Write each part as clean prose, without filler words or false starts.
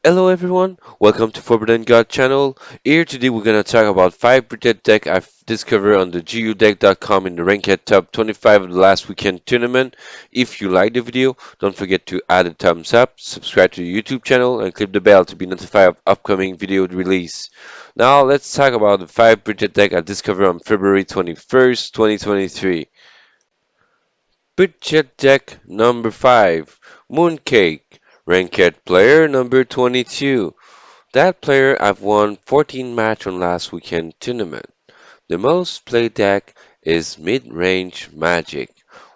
Hello everyone, welcome to Forbidden God channel. Here today we're gonna talk about 5 British deck I've discovered on the gudeck.com in the ranked top 25 of the last weekend tournament. If you like the video, don't forget to add a thumbs up, subscribe to the YouTube channel, and click the bell to be notified of upcoming video release. Now let's talk about the 5 British deck I discovered on February 21st, 2023. Budget deck number 5, Mooncake, ranked player number 22. That player I've won 14 match on last weekend tournament. The most played deck is Midrange Magic.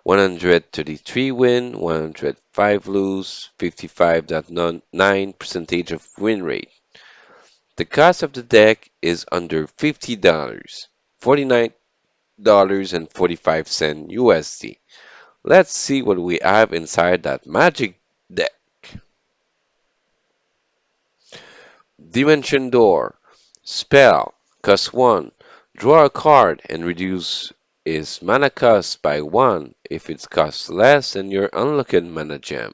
133 win, 105 lose, 55.9 percentage of win rate. The cost of the deck is under $50, $49.45 USD. Let's see what we have inside that magic deck. Dimension Door. Spell. Cost 1. Draw a card and reduce its mana cost by 1 if it costs less than your unlocked mana gem.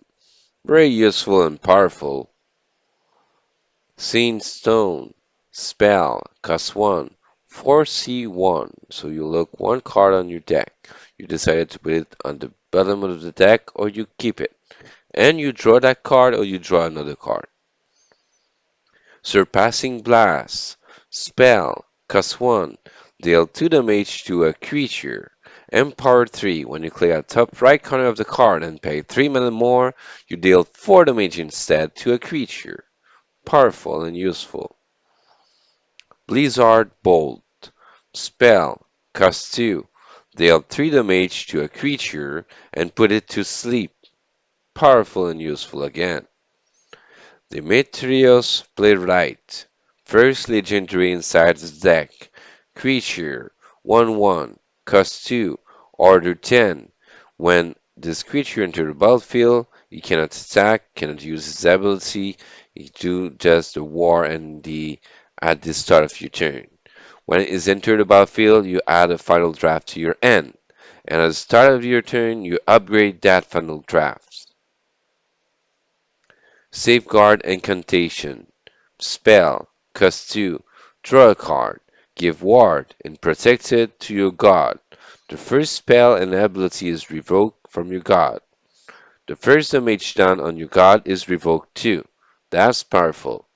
Very useful and powerful. Scene Stone. Spell. Cost 1. 4C1. So you look one card on your deck. You decided to put it on the bottom of the deck or you keep it. And you draw that card or you draw another card. Surpassing Blast. Spell. Cost 1. Deal 2 damage to a creature. Empower 3. When you click at top right corner of the card and pay 3 mana more, you deal 4 damage instead to a creature. Powerful and useful. Blizzard Bolt. Spell. Cost 2. Deal 3 damage to a creature and put it to sleep. Powerful and useful again. Demetrius Playwright. First legendary inside the deck. Creature 1/1. Cost 2. Order 10. When this creature enters the battlefield, it cannot attack, cannot use its ability. It do just the war and the at the start of your turn. When it is entered the battlefield, you add a final draft to your end. And at the start of your turn, you upgrade that final draft. Safeguard Incantation. Spell. Cost 2. Draw a card. Give ward and protect it to your god. The first spell and ability is revoked from your god. The first damage done on your god is revoked too. That's powerful.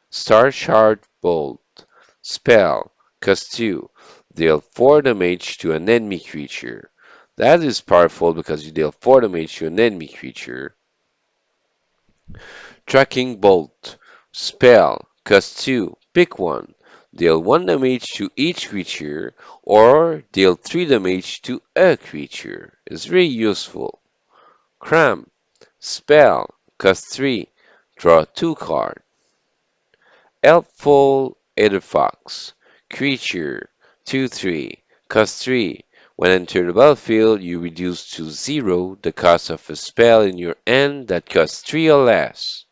Star Shard Bolt. Spell. Cost 2. Deal 4 damage to an enemy creature. That is powerful because you deal 4 damage to an enemy creature. Tracking Bolt. Spell. Cost 2. Pick one. Deal 1 damage to each creature or deal 3 damage to a creature. It's very useful. Cram. Spell. Cost 3. Draw 2 cards. Helpful Fox. Creature. 2/3. Cost 3. When enter the battlefield, you reduce to 0 the cost of a spell in your hand that costs 3 or less.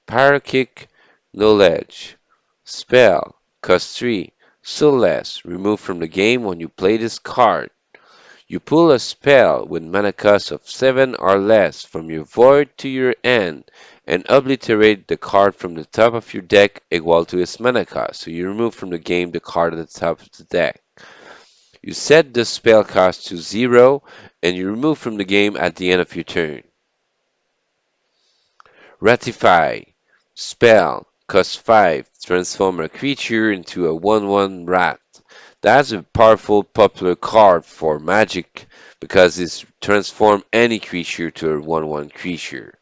Parakick Knowledge. Spell. Cost 3. So less. Remove from the game when you play this card. You pull a spell with mana cost of 7 or less from your void to your hand and obliterate the card from the top of your deck equal to its mana cost. So you remove from the game the card at the top of the deck. You set the spell cost to 0 and you remove from the game at the end of your turn. Ratify. Spell. Cost 5. Transform a creature into a 1/1 rat. That's a powerful popular card for Magic because it transforms any creature to a 1/1 creature.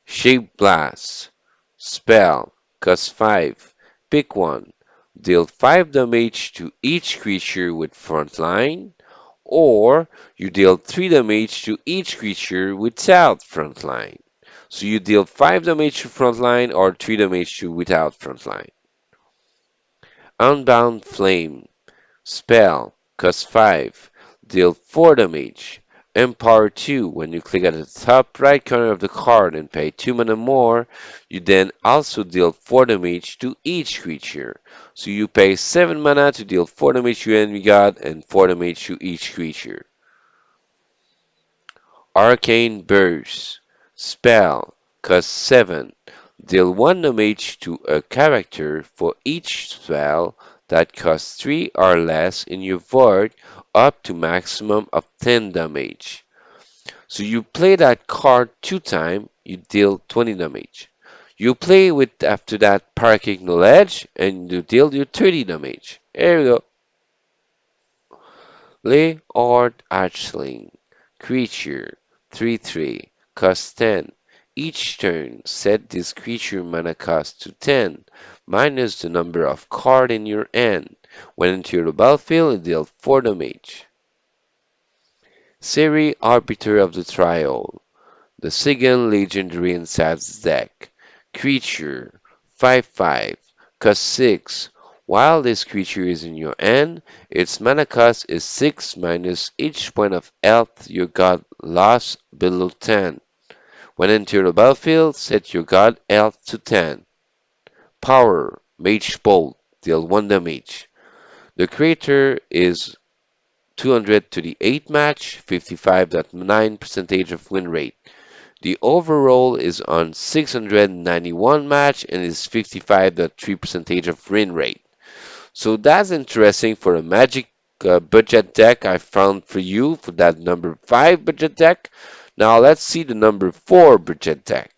Shape Blast. Spell. Cost 5. Pick one. Deal 5 damage to each creature with frontline, or you deal 3 damage to each creature without frontline. So you deal 5 damage to frontline or 3 damage to without frontline. Unbound Flame. Spell. Cost 5. Deal 4 damage. Empower 2. When you click at the top right corner of the card and pay 2 mana more, you then also deal 4 damage to each creature. So you pay 7 mana to deal 4 damage to enemy god and 4 damage to each creature. Arcane Burst. Spell, cost 7. Deal 1 damage to a character for each spell that costs 3 or less in your board up to maximum of 10 damage. So you play that card 2 times, you deal 20 damage. You play with after that Parking Knowledge and you deal your 30 damage. There you go. Lord Archling. Creature. 3/3. Cost 10. Each turn, set this creature mana cost to 10, minus the number of cards in your hand. When into the battlefield, it deals 4 damage. Seri, Arbiter of the Trial. The second legendary inside the deck. Creature 5/5, cost 6. While this creature is in your hand, its mana cost is 6 minus each point of health your god lost below 10. When enter the battlefield, set your god health to 10. Power Mage Bolt, deal 1 damage. The creator is 238 match, 55.9 percentage of win rate. The overall is on 691 match and is 55.3 percentage of win rate. So that's interesting for a magic budget deck I found for you for that number 5 budget deck. Now let's see the number 4 budget deck.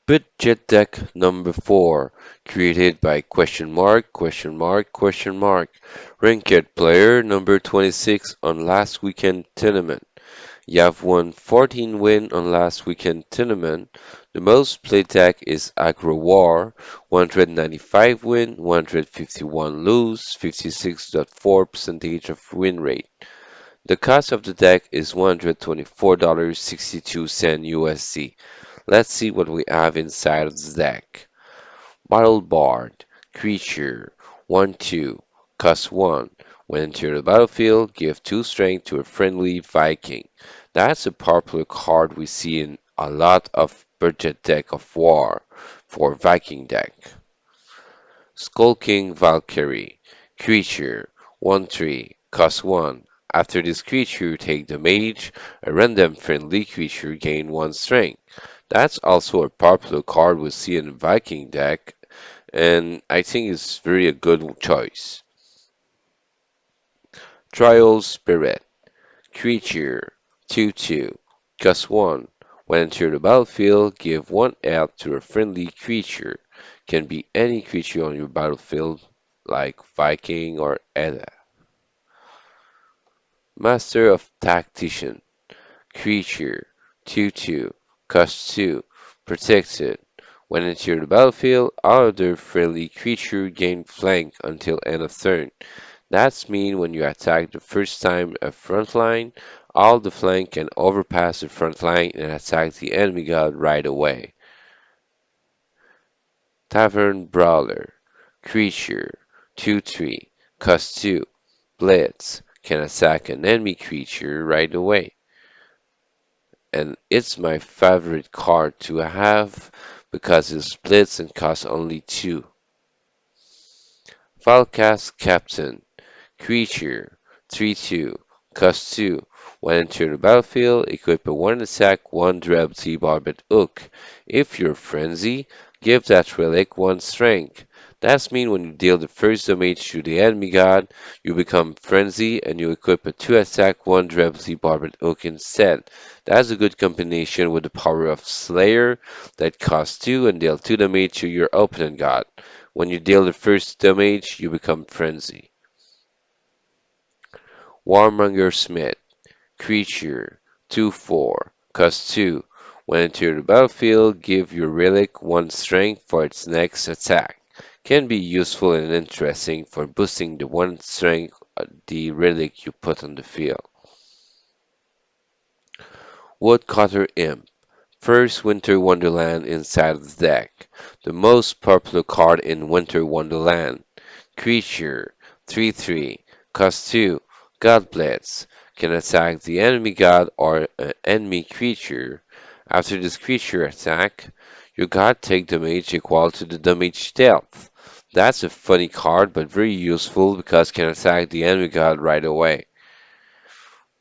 Budget deck number 4, created by question mark, question mark, question mark. Ranked player number 26 on last weekend tournament. You have won 14 win on last weekend tournament. The most played deck is Aggro War, 195 win, 151 lose, 56.4 percentage of win rate. The cost of the deck is $124.62 USD. Let's see what we have inside of the deck. Battle Bard, Creature, 1/2, cost 1. When enter the battlefield, give 2 strength to a friendly Viking. That's a popular card we see in a lot of budget deck of war for Viking deck. Skulking Valkyrie, Creature, 1/3, cost 1. After this creature take the mage, a random friendly creature gain 1 strength. That's also a popular card we see in Viking deck, and I think it's very a good choice. Trial Spirit, Creature, 2/2, cost 1. When enter the battlefield, give 1 help to a friendly creature. Can be any creature on your battlefield, like Viking or Edda. Master of Tactician, Creature, 2/2, cost 2, protected. When enter the battlefield, all other friendly creature gain flank until end of turn. That's mean when you attack the first time a front line, all the flank can overpass the front line and attack the enemy god right away. Tavern Brawler, Creature, 2/3, cost 2, Blitz, can attack an enemy creature right away. And it's my favorite card to have because it splits and costs only 2. Falcast Captain, Creature, 3/2, cost 2. When enter the battlefield, equip a 1 attack, 1 durability barbed hook. If you're frenzy, give that relic 1 strength. That's mean when you deal the first damage to the enemy god, you become frenzy and you equip a 2 attack, 1 durability barbed hook instead. That's a good combination with the power of Slayer that costs 2 and deal 2 damage to your opponent god. When you deal the first damage, you become frenzy. Warmonger Smith, Creature, 2/4, cost 2. When enter the battlefield, give your relic 1 strength for its next attack. Can be useful and interesting for boosting the 1 strength the relic you put on the field. Woodcutter Imp, first Winter Wonderland inside the deck. The most popular card in Winter Wonderland. Creature, 3/3, cost 2, God Blitz, can attack the enemy god or an enemy creature. After this creature attack, your god take damage equal to the damage dealt. That's a funny card, but very useful because can attack the enemy god right away.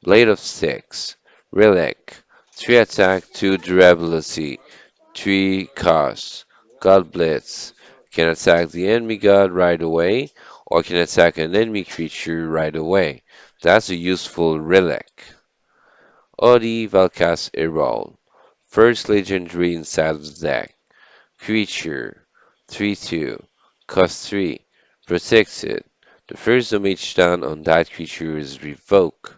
Blade of Six, Relic, 3 attack, 2 durability, 3 cost. God Blitz can attack the enemy god right away, or can attack an enemy creature right away. That's a useful relic. Odi Valkas Erol. First legendary inside of the deck. Creature. 3/2. Cost 3. Protects it. The first damage done on that creature is revoked.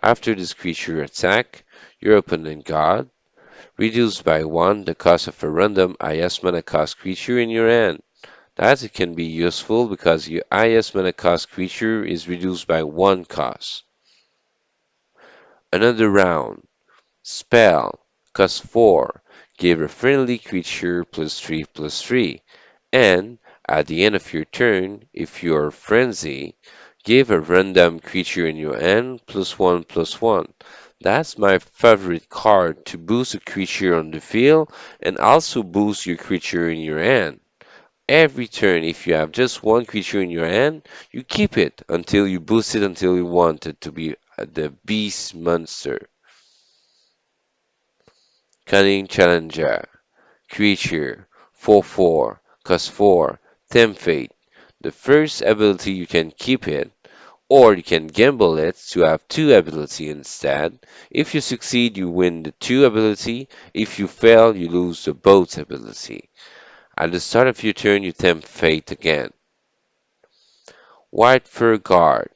After this creature attack, your opponent god reduced by 1 the cost of a random IS mana cost creature in your hand. That can be useful because your IS mana cost creature is reduced by 1 cost. Another round. Spell. Cost 4. Give a friendly creature +3/+3. And at the end of your turn, if you're frenzy, give a random creature in your hand +1/+1. That's my favorite card to boost a creature on the field and also boost your creature in your hand. Every turn, if you have just one creature in your hand, you keep it until you boost it until you want it to be the beast monster. Cunning Challenger. Creature. 4/4. Cost 4. Tempt. The first ability you can keep it, or you can gamble it to have 2 ability instead. If you succeed, you win the 2 ability. If you fail, you lose the both ability. At the start of your turn, you tempt fate again. White Fur Guard.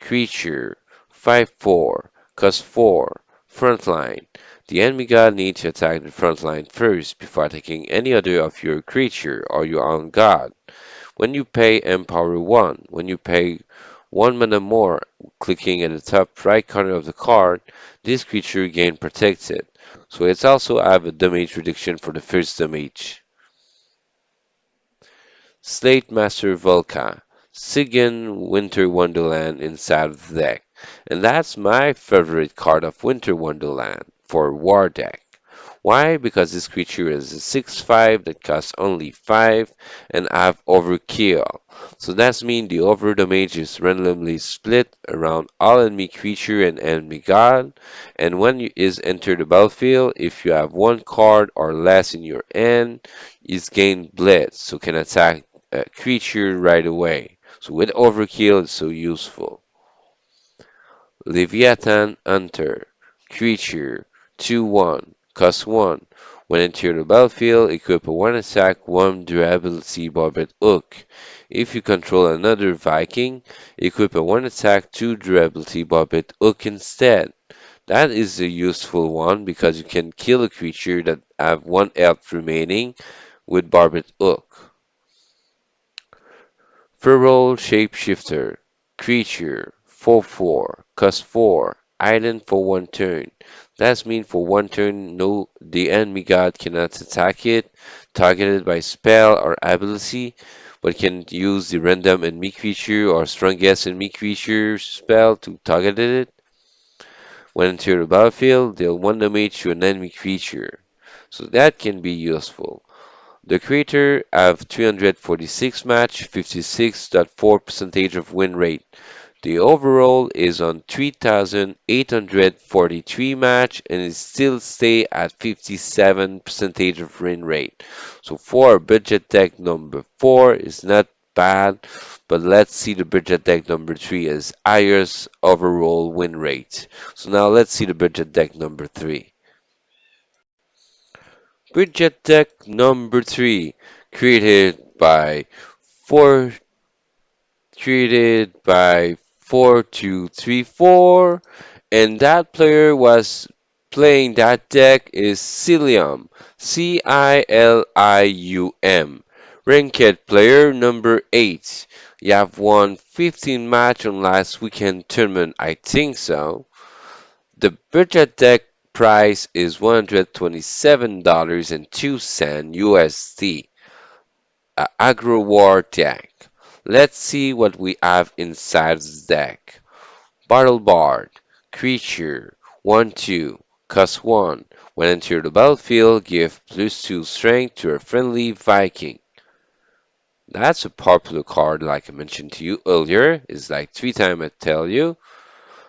Creature. 5/4. Cost 4. Frontline. The enemy god needs to attack the frontline first before attacking any other of your creature or your own god. When you pay Empower 1, when you pay 1 mana more, clicking at the top right corner of the card, this creature gain protected. So it's also have a damage reduction for the first damage. Slate Master Volca, Sigan Winter Wonderland inside of the deck. And that's my favorite card of Winter Wonderland for War deck. Why? Because this creature is a 6/5 that costs only 5 and have overkill. So that means the over damage is randomly split around all enemy creature and enemy god. And when you is enter the battlefield, if you have one card or less in your hand, is gain blitz, so can attack a creature right away. So with overkill, it's so useful. Leviathan Hunter. Creature. 2/1. Cost 1. When enter the battlefield, equip a 1 attack, 1 durability barbed hook. If you control another Viking, equip a 1 attack, 2 durability barbed hook instead. That is a useful one because you can kill a creature that have 1 health remaining with barbed hook. Feral Shapeshifter. Creature. 4/4. Cost 4. Island for 1 turn. That means for 1 turn, no, the enemy god cannot attack it, targeted by spell or ability, but can use the random enemy creature or strongest enemy creature spell to target it. When enter the battlefield, deal 1 damage to an enemy creature. So that can be useful. The creator have 346 match, 56.4% of win rate. The overall is on 3,843 match and it still stay at 57% of win rate. So for budget deck number 4 is not bad, but let's see the budget deck number 3 as highest overall win rate. So now let's see the budget deck number 3. Budget deck number 3, created by 4 created by 4234, and that player was playing that deck is CILIUM, CILIUM. Ranked player number 8. You have won 15 match on last weekend tournament, I think so. The budget deck price is $127.02 USD. Aggro War deck. Let's see what we have inside the deck. Battle Bard. Creature. 1/2. Cost 1. When enter the battlefield, give +2 strength to a friendly Viking. That's a popular card like I mentioned to you earlier. It's like 3 times I tell you.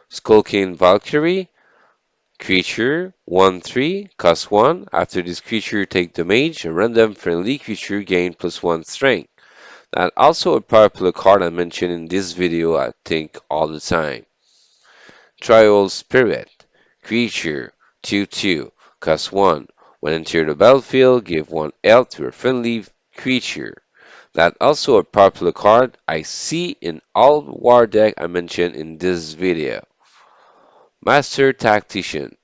Skulking Valkyrie. Creature 1/3, cost 1. After this creature take damage, a random friendly creature gain +1 strength. That also a popular card I mention in this video I think all the time. Trial Spirit. Creature 2/2, cost 1. When enter the battlefield, give 1 health to a friendly creature. That also a popular card I see in all war deck I mentioned in this video. Master Tactician.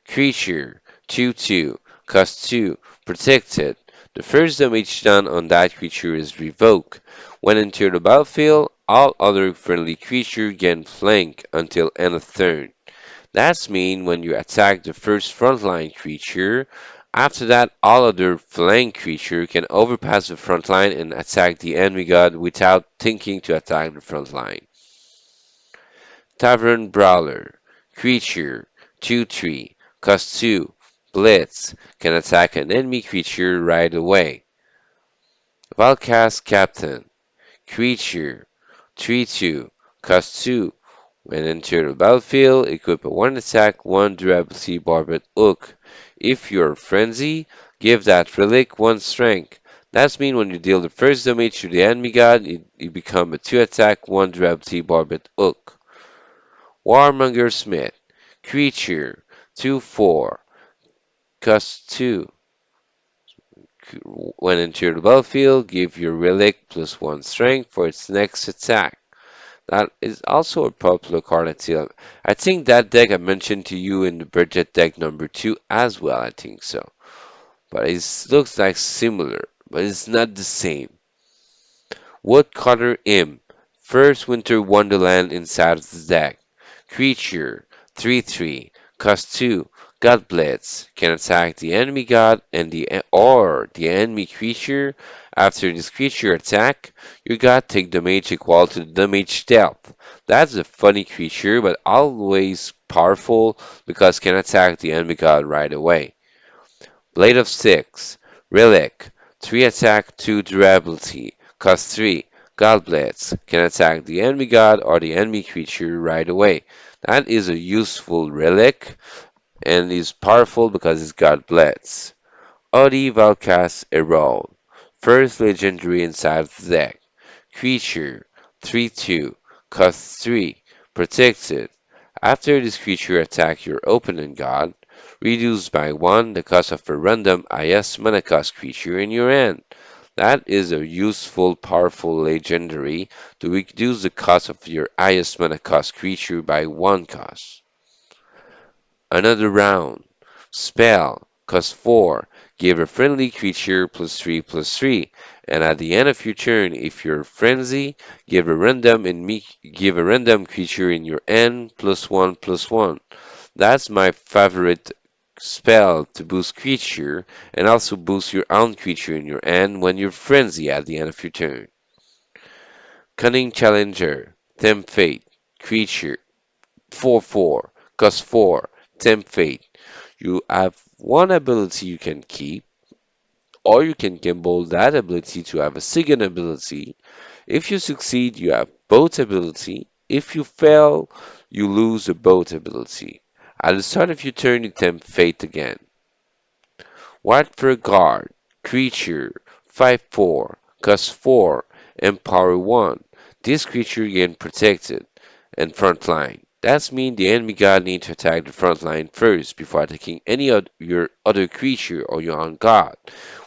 Creature 2/2, cost 2, protected. The first damage done on that creature is revoked. When enter the battlefield, all other friendly creatures gain flank until end of turn. That's mean when you attack the first frontline creature, after that all other flank creature can overpass the frontline and attack the enemy god without thinking to attack the frontline. Tavern Brawler. Creature 2/3, cost 2, Blitz, can attack an enemy creature right away. Valkas Captain. Creature 3/2, cost 2. When enter the battlefield, equip a 1 attack, 1 durability barbed hook. If you're frenzy, give that relic 1 strength. That's mean when you deal the first damage to the enemy god, you become a 2 attack, 1 durability barbed hook. Warmonger Smith. Creature 2/4, cost 2. When enter the battlefield, give your relic +1 strength for its next attack. That is also a popular card at CILIUM. I think that deck I mentioned to you in the budget deck number 2 as well, I think so. But it looks like similar, but it's not the same. Woodcutter Imp. First Winter Wonderland inside of the deck. Creature 3/3, cost 2. God Blitz can attack the enemy god and the enemy creature. After this creature attack, your god take damage equal to the damage dealt. That's a funny creature, but always powerful because can attack the enemy god right away. Blade of Six, Relic, 3 attack, 2 durability, cost 3. God Blitz can attack the enemy god or the enemy creature right away. That is a useful relic and is powerful because it's God Blitz. Odi Valkas Erol, first legendary inside the deck. Creature 3/2, cost 3, protected. After this creature attacks your opponent god, reduce by 1 the cost of a random highest mana cost creature in your hand. That is a useful, powerful legendary to reduce the cost of your highest mana cost creature by 1 cost. Another round. Spell. Cost 4. Give a friendly creature +3/+3. And at the end of your turn, if you're frenzy, give a random creature in your hand +1/+1. That's my favorite spell to boost creature and also boost your own creature in your hand when you're frenzy at the end of your turn. Cunning Challenger. Tempt Fate. Creature 4/4, cost 4, Tempt Fate. You have one ability you can keep, or you can gamble that ability to have a second ability. If you succeed, you have both ability. If you fail, you lose the both ability. At the start of your turn, you tempt fate again. Watford Guard, creature, 5/4, cost 4, empower 1. This creature gain protected and frontline. That means the enemy god needs to attack the front line first before attacking any of your other creature or your own god.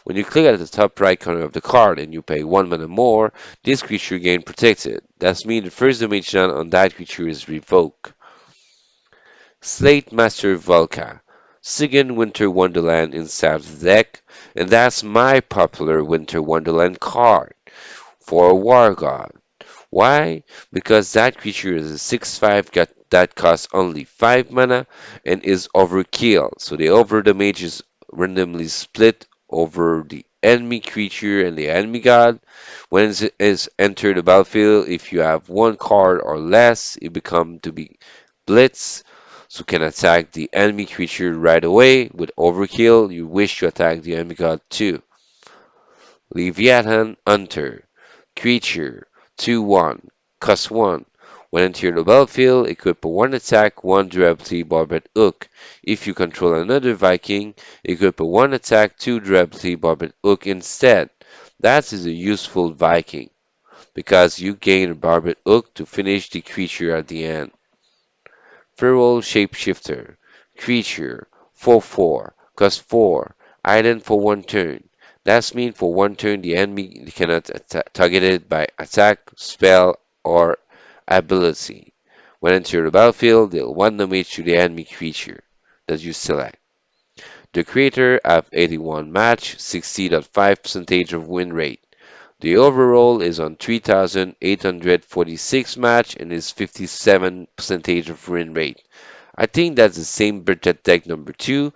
When you click at the top right corner of the card and you pay 1 mana more, this creature gain protected. That means the first damage done on that creature is revoked. Slate Master Volca, second Winter Wonderland inside the deck, and that's my popular Winter Wonderland card for a War God. Why? Because that creature is a 6/5 that costs only 5 mana and is overkill, so the over damage is randomly split over the enemy creature and the enemy god. When it is entered the battlefield, if you have 1 card or less, it becomes to be Blitz, so can attack the enemy creature right away. With overkill, you wish to attack the enemy god too. Leviathan Hunter. Creature 2/1, cost 1. When entering the battlefield, equip a 1 attack, 1 durability barbed hook. If you control another Viking, equip a 1 attack, 2 durability barbed hook instead. That is a useful Viking because you gain a barbed hook to finish the creature at the end. Feral Shapeshifter. Creature. 4/4. Cost 4. Item for 1 turn. That means for 1 turn the enemy cannot target it by attack, spell, or ability. When entering the battlefield, deal 1 damage to the enemy creature that you select. The creator have 81 match, 60.5% of win rate. The overall is on 3,846 match and is 57% of win rate. I think that's the same budget deck number 2,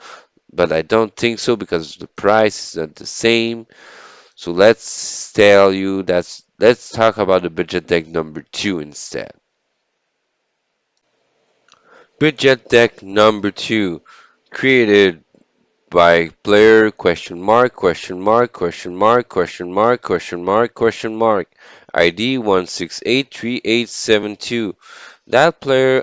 but I don't think so because the price is not the same. So let's talk about the budget deck number 2 instead. Budget deck number 2 created by player question mark question mark question mark question mark question mark question mark ID 1683872. That player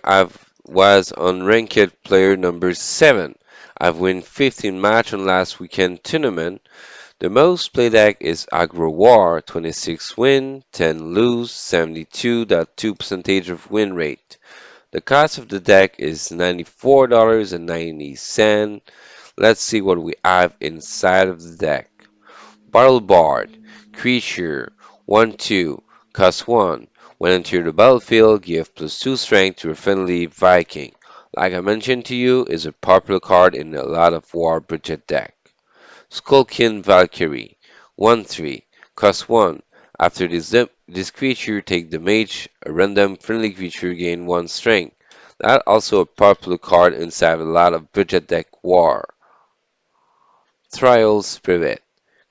was on ranked player number 7. I've won 15 match on last weekend tournament. The most played deck is Aggro War, 26 win, 10 lose, 72.2% of win rate. The cost of the deck is $94.90. Let's see what we have inside of the deck. Battle Bard, creature, 1/2, cost 1. When entering the battlefield, give +2 strength to a friendly Viking. Like I mentioned to you, is a popular card in a lot of war budget deck. Skulkin Valkyrie, 1/3, cost 1. After this creature take damage, a random friendly creature gain 1 strength. That also a popular card inside a lot of budget deck war. Trial Spirit.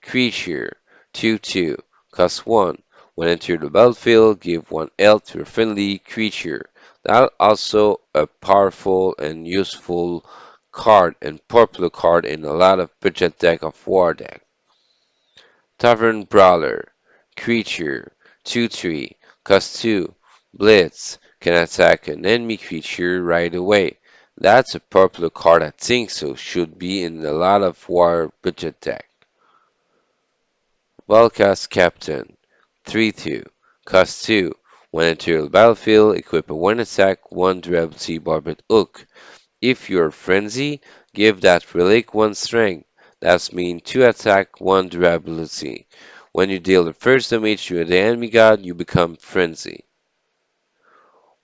Creature. 2/2. Cost 1. When entering the battlefield, give 1 health to a friendly creature. That also a powerful and useful card and popular card in a lot of budget deck of war deck. Tavern Brawler. Creature. 2/3. Cost 2. Blitz. Can attack an enemy creature right away. That's a popular card I think so. Should be in a lot of war budget deck. Wildcast Captain. 3/2. Cost 2. When entering the battlefield, equip a 1 attack, 1 durability barbed hook. If you're frenzy, give that relic 1 strength. That means 2 attack, 1 durability. When you deal the first damage to the enemy god, you become frenzy.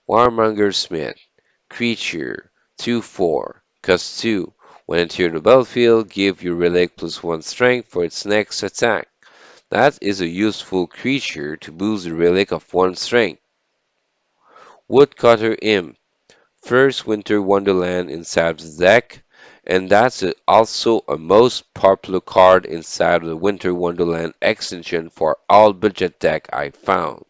Warmonger Smith. Creature. 2/4. Cost 2. When entering the battlefield, give your relic +1 strength for its next attack. That is a useful creature to boost the relic of 1 strength. Woodcutter Imp. First Winter Wonderland inside the deck, and that's also a most popular card inside the Winter Wonderland extension for all budget deck I found.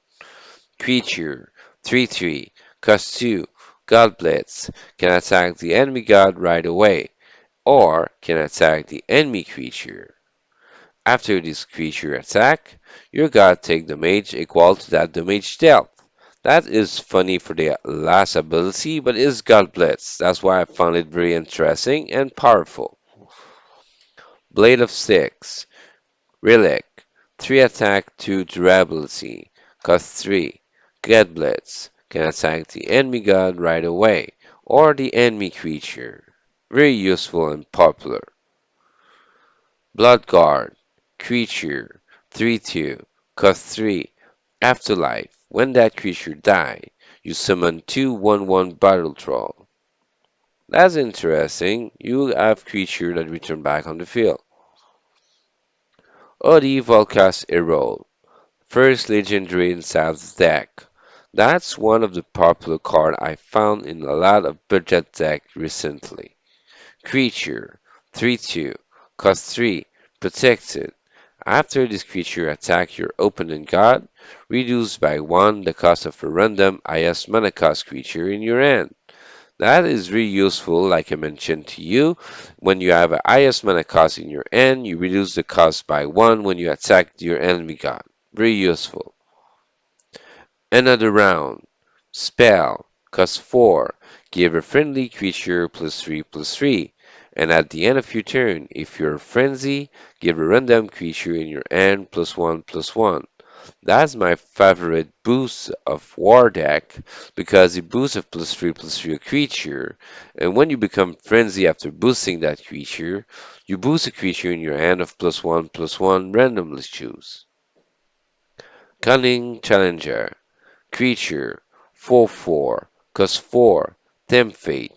Creature. 3/3. Cost 2. God Blitz. Can attack the enemy god right away, or can attack the enemy creature. After this creature attack, your god take damage equal to that damage dealt. That is funny for the last ability, but it's God Blitz. That's why I found it very interesting and powerful. Blade of Six, Relic, 3 attack, 2 durability, cost 3. God Blitz, can attack the enemy god right away, or the enemy creature. Very useful and popular. Bloodguard, creature, 3/2, cost 3. Afterlife, when that creature die, you summon 2/1/1 battle troll. That's interesting. You have creature that return back on the field. Odi Volcas Erol, first legendary in South's deck. That's one of the popular card I found in a lot of budget deck recently. Creature, 3/2, cost 3, protected. After this creature attack your opponent god, reduce by 1 the cost of a random highest mana cost creature in your hand. That is really useful, like I mentioned to you. When you have a highest mana cost in your hand, you reduce the cost by 1 when you attack your enemy god. Very useful. Another round. Spell, cost 4. Give a friendly creature +3/+3. And at the end of your turn, if you're frenzy, give a random creature in your hand +1/+1. That's my favorite boost of War deck because it boosts a +3/+3 creature, and when you become frenzy after boosting that creature, you boost a creature in your hand of +1/+1 randomly choose. Cunning Challenger. Creature 4/4, cost 4, Tempt Fate.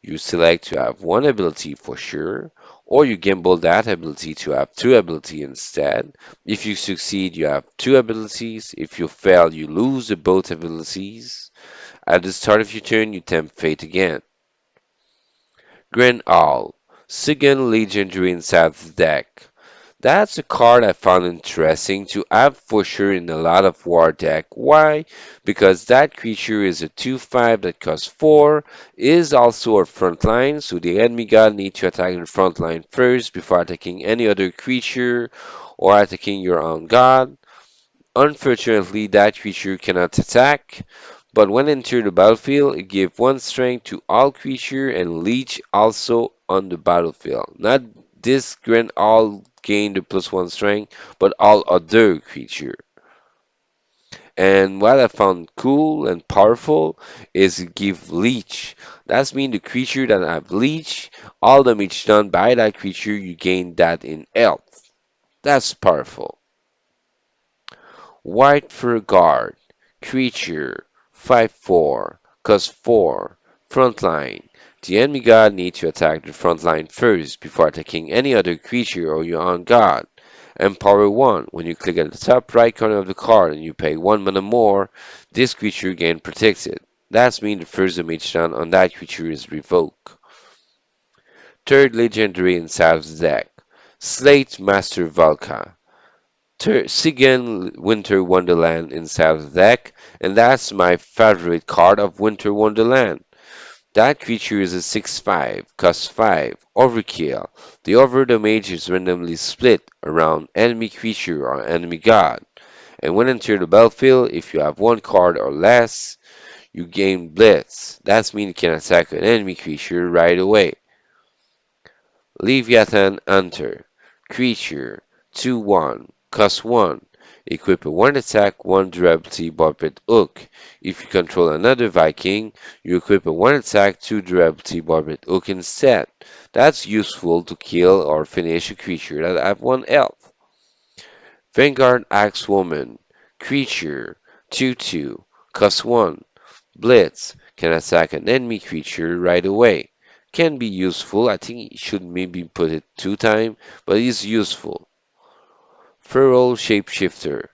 You select to have one ability for sure, or you gamble that ability to have two abilities instead. If you succeed, you have two abilities. If you fail, you lose the both abilities. At the start of your turn, you tempt fate again. Grand Owl, second legendary inside the deck. That's a card I found interesting to have for sure in a lot of war deck. Why? Because that creature is a 2/5 that costs 4, is also a front line, so the enemy god need to attack the front line first before attacking any other creature or attacking your own god. Unfortunately, that creature cannot attack, but when enter the battlefield, it gives 1 strength to all creature and leech also on the battlefield. Not this grant all gain the +1 strength, but all other creature. And what I found cool and powerful is it give leech. That's mean the creature that have leech, all damage done by that creature, you gain that in health. That's powerful. White Fur Guard. Creature 5/4. Cost 4. Frontline. The enemy god needs to attack the front line first before attacking any other creature or your own god. Empower 1. When you click at the top right corner of the card and you pay 1 mana more, this creature gain protected. That means the first damage done on that creature is revoked. Third legendary inside of the deck. Slate Master Valka. Sigen Winter Wonderland inside of the deck, and that's my favorite card of Winter Wonderland. That creature is a 6/5, cost 5, overkill. The over damage is randomly split around enemy creature or enemy god. And when enter the battlefield, if you have one card or less, you gain Blitz. That means you can attack an enemy creature right away. Leviathan Hunter. Creature 2/1. Cost 1. Equip a 1 attack, 1 durability barbed hook. If you control another Viking, you equip a 1 attack, 2 durability barbed hook instead. That's useful to kill or finish a creature that have 1 health. Vanguard Axewoman. Creature 2/2. Cost 1. Blitz can attack an enemy creature right away. Can be useful. I think it should maybe put it 2 times, but it's useful. Feral Shapeshifter.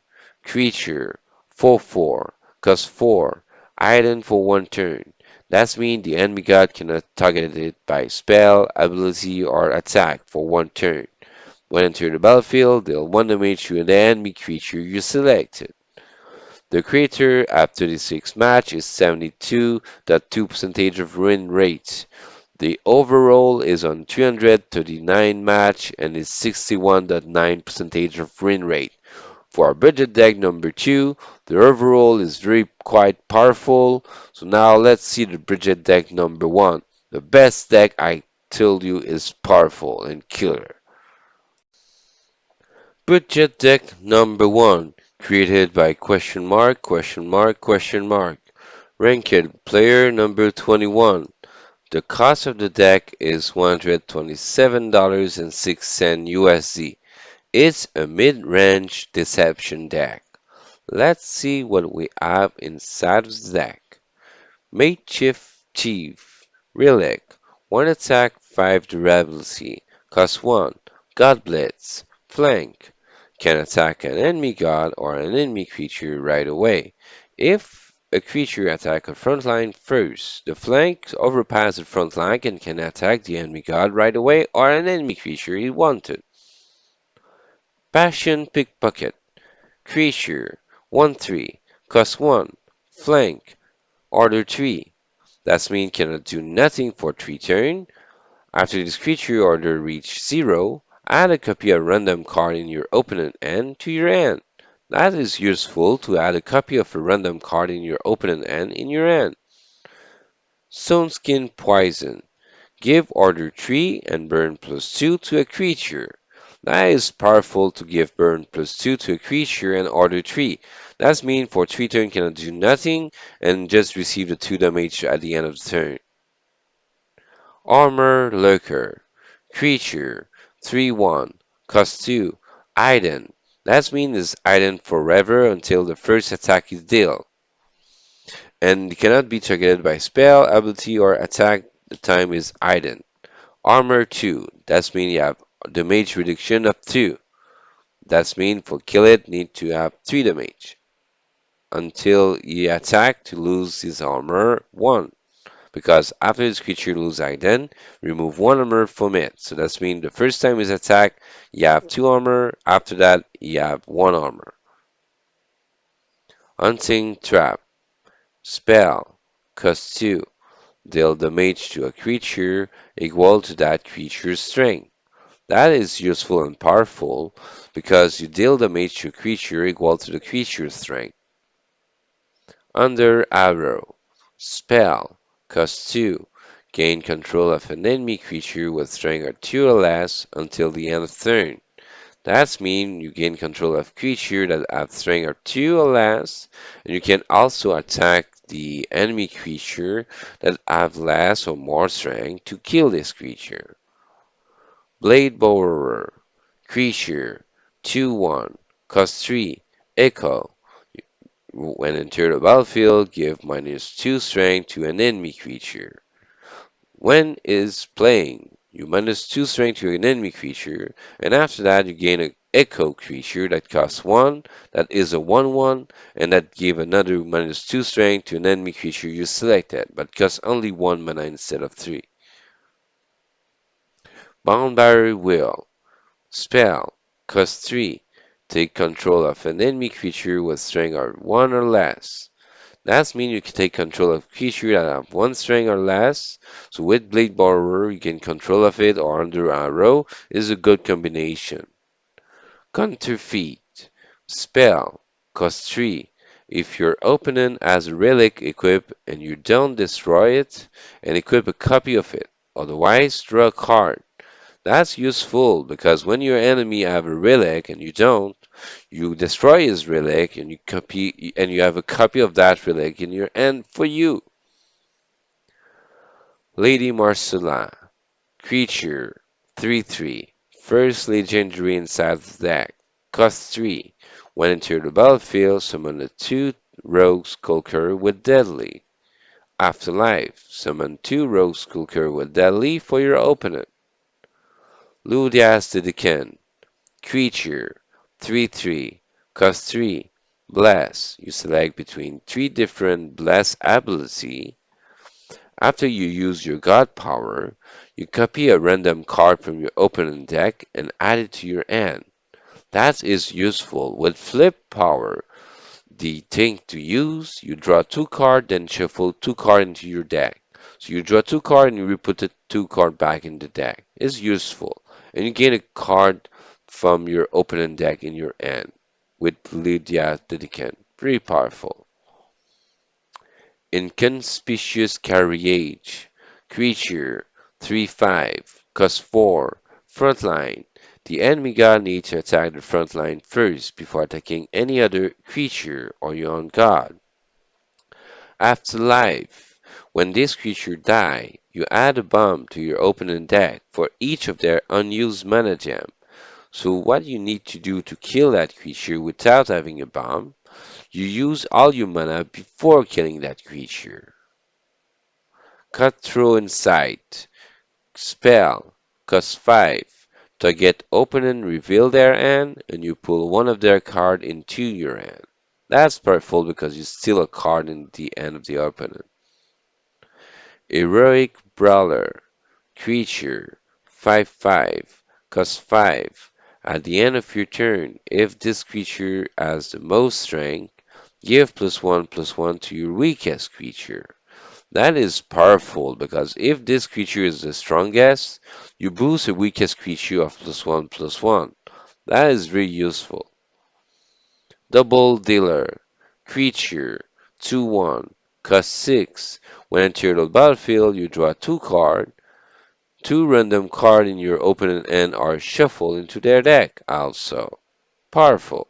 Creature 4/4. Cost 4. Item for 1 turn. That means the enemy god cannot target it by spell, ability, or attack for 1 turn. When enter the battlefield, deal 1 damage to the enemy creature you selected. The creator after the 6 match is 72.2% of win rate. The overall is on 339 match and is 61.9% of win rate. For our budget deck number 2, the overall is very quite powerful. So now let's see the budget deck number 1. The best deck I told you is powerful and killer. Budget deck number 1, created by question mark, question mark, question mark. Ranked player number 21. The cost of the deck is $127.06 USD. It's a mid-range deception deck. Let's see what we have inside of the deck. Makeshift Chief, Relic, 1 attack, 5 durability, cost 1, God Blitz, Flank, can attack an enemy god or an enemy creature right away. If a creature attacks a front line first, the flank overpasses the front line and can attack the enemy god right away or an enemy creature it wanted. Passion Pickpocket, creature 1/3, cost 1, flank, order 3. That means cannot do nothing for 3 turns. After this creature order reach 0, add a copy of random card in your opponent hand to your hand. That is useful to add a copy of a random card in your opponent hand in your hand. Stone Skin Poison. Give order 3 and burn +2 to a creature. That is powerful to give burn +2 to a creature and order 3. That means for 3 turn cannot do nothing and just receive the 2 damage at the end of the turn. Armor Lurker. Creature. 3/1. Cost 2. Ident. That means it's ident forever until the first attack is dealt. And cannot be targeted by spell, ability, or attack. The time is ident. Armor 2. That means you have damage reduction of 2. That means for kill it need to have 3 damage. Until he attack to lose his armor 1. Because after this creature loses ident, remove 1 armor from it. So that means the first time he's attack, you have 2 armor. After that, you have 1 armor. Hunting Trap. Spell. Cost 2. Deal damage to a creature equal to that creature's strength. That is useful and powerful because you deal damage to a creature equal to the creature's strength. Under Arrow. Spell. Cost 2. Gain control of an enemy creature with strength of 2 or less until the end of turn. That means you gain control of creature that have strength of 2 or less, and you can also attack the enemy creature that have less or more strength to kill this creature. Blade Borrower. Creature. 2/1. Cost 3. Echo. When enter the battlefield, give -2 strength to an enemy creature. When is playing, you -2 strength to an enemy creature, and after that you gain an echo creature that costs 1, that is a 1/1, and that give another -2 strength to an enemy creature you selected, but costs only 1 mana instead of 3. Boundary Will. Spell. Cost 3. Take control of an enemy creature with strength of 1 or less. That means you can take control of creatures that have 1 strength or less. So with Blade Borrower, you gain control of it, or Under Arrow is a good combination. Counterfeit. Spell. Cost 3. If your opponent has a relic equipped and you don't destroy it, and equip a copy of it. Otherwise, draw a card. That's useful because when your enemy have a relic and you don't, you destroy his relic and you have a copy of that relic in your hand for you. Lady Marcella, creature, 3/3, first legendary inside the deck, cost 3. When enter the battlefield, summon a 2 rogue skulker with deadly. Afterlife, summon 2 rogue skulker with deadly for your opponent. Ludias the Decan, creature, 3/3, cost 3, bless. You select between 3 different bless ability. After you use your god power, you copy a random card from your opponent deck and add it to your hand. That is useful. With flip power, the thing to use, you draw 2 cards, then shuffle 2 cards into your deck. So you draw 2 cards and you re-put the 2 cards back in the deck. It's useful. And you gain a card from your opponent deck in your hand with Lydia the Decan. Very powerful. Inconspicuous Carriage. Creature. 3/5. Cost 4. Frontline. The enemy god needs to attack the front line first before attacking any other creature or your own god. Afterlife. When this creature die, you add a bomb to your opponent deck for each of their unused mana gem. So what you need to do to kill that creature without having a bomb, you use all your mana before killing that creature. Cutthroat Insight. Spell. Cost 5. Target opponent reveal their hand, and you pull one of their cards into your hand. That's powerful because you steal a card in the hand of the opponent. Heroic Brawler. Creature. 5/5. Cost 5. At the end of your turn, if this creature has the most strength, give +1/+1 to your weakest creature. That is powerful because if this creature is the strongest, you boost the weakest creature of +1/+1. That is very useful. Double Dealer. Creature. 2/1. Cost 6. When entered on the battlefield, you draw 2 cards. Two random cards in your opponent end are shuffled into their deck. Also, powerful.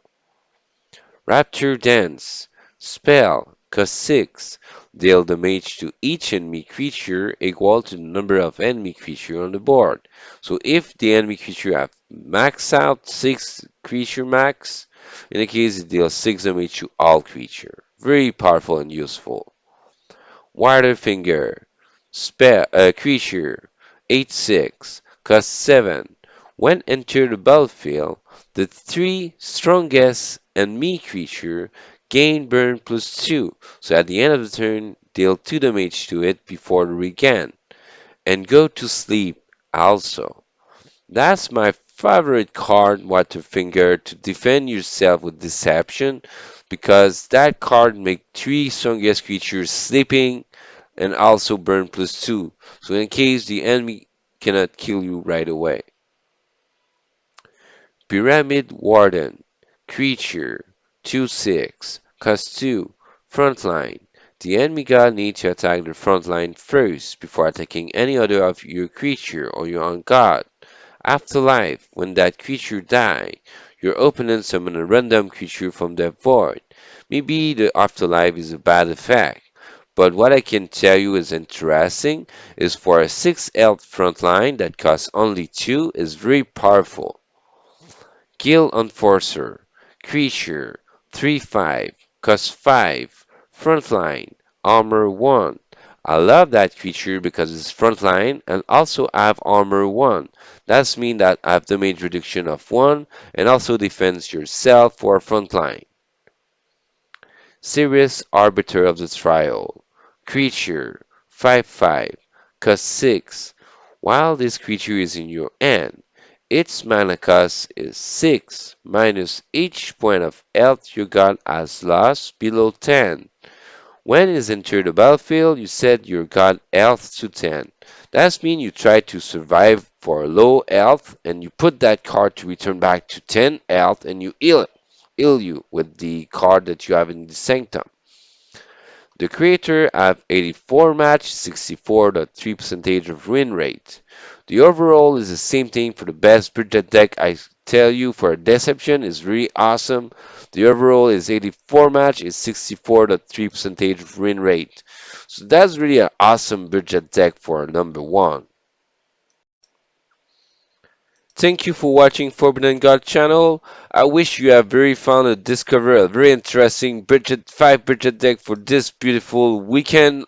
Rapture Dance. Spell. Cost 6. Deal damage to each enemy creature equal to the number of enemy creatures on the board. So if the enemy creature have max out 6 creature max, in the case it deals 6 damage to all creature. Very powerful and useful. Waterfinger. Spell, creature. 8/6. Cost 7. When enter the battlefield, the 3 strongest enemy creature gain burn +2. So at the end of the turn, deal 2 damage to it before the regain. And go to sleep also. That's my favorite card, Waterfinger, to defend yourself with deception, because that card make 3 strongest creatures sleeping and also burn +2. So in case the enemy cannot kill you right away. Pyramid Warden. Creature. 2/6. Cost 2. Frontline. The enemy god needs to attack the frontline first before attacking any other of your creature or your own god. Afterlife. When that creature die, your opponent summon a random creature from their void. Maybe the afterlife is a bad effect, but what I can tell you is interesting is for a 6 health frontline that costs only 2 is very powerful. Guild Enforcer. Creature. 3/5. Cost 5. Frontline. Armor 1. I love that creature because it's frontline and also have armor 1. That means that I have damage reduction of 1 and also defends yourself for frontline. Serious Arbiter of the Trial. Creature. 5/5. Cost 6. While this creature is in your hand, its mana cost is 6 minus each point of health your god has lost below 10. When it is entered the battlefield, you set your god health to 10. That means you try to survive for low health and you put that card to return back to 10 health and you heal you with the card that you have in the Sanctum. The creator have 84 match, 64.3 percentage of win rate. The overall is the same thing for the best budget deck. I tell you, for Deception is really awesome. The overall is 84 match, is 64.3 percentage of win rate. So that's really an awesome budget deck for number one. Thank you for watching Forbidden God channel. I wish you have very fun and discover a very interesting budget 5 budget deck for this beautiful weekend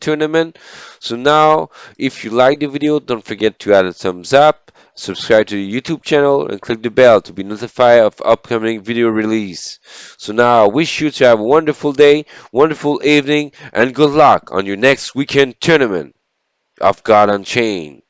tournament. So now, if you like the video, don't forget to add a thumbs up, subscribe to the YouTube channel, and click the bell to be notified of upcoming video release. So now, I wish you to have a wonderful day, wonderful evening, and good luck on your next weekend tournament of God Unchained.